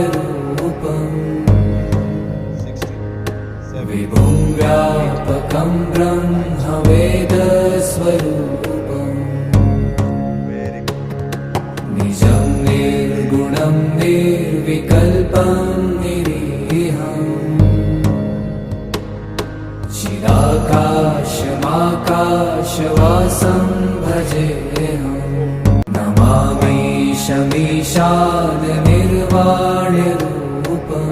नमामीशमीशाननिर्वाणरूपम् विभुं व्यापकं ब्रह्मवेदस्वरूपम् निजं निर्गुणं निर्विकल्पं निरीहम् चिदाकाशमाकाशवासं भजेऽहम् नमामीशमीशाननिर्वाणरूपम्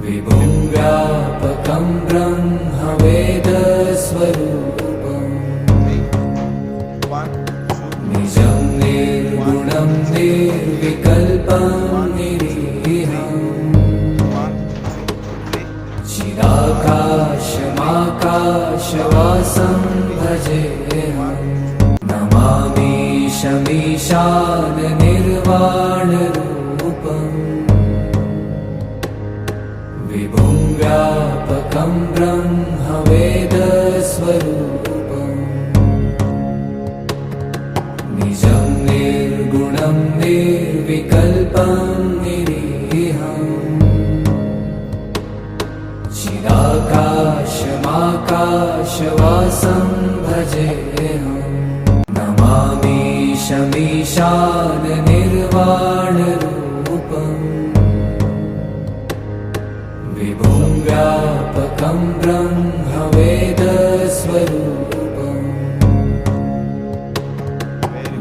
विभुं व्यापकं ब्रह्मवेदस्वरूपम् निजं निर्गुणं निर्विकल्पं निरीहम् चिदाकाशमाकाशवासं भजेऽहम् नमामीशमीशाननिर्वाणरूपम् विभुं व्यापकं ब्रह्मवेदस्वरूपम् निजं निर्गुणं निर्विकल्पं निरीहम् चिदाकाशमाकाशवासं भजेऽहम् नमामीशमीशाननिर्वाणरूपम् विभुं व्यापकं ब्रह्मवेदस्वरूपम्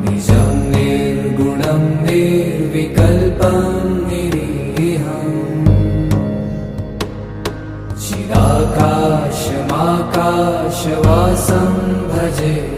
निजं निर्गुणं निर्विकल्पं निरीहम् चिदाकाशमाकाशवासं भजेऽहम्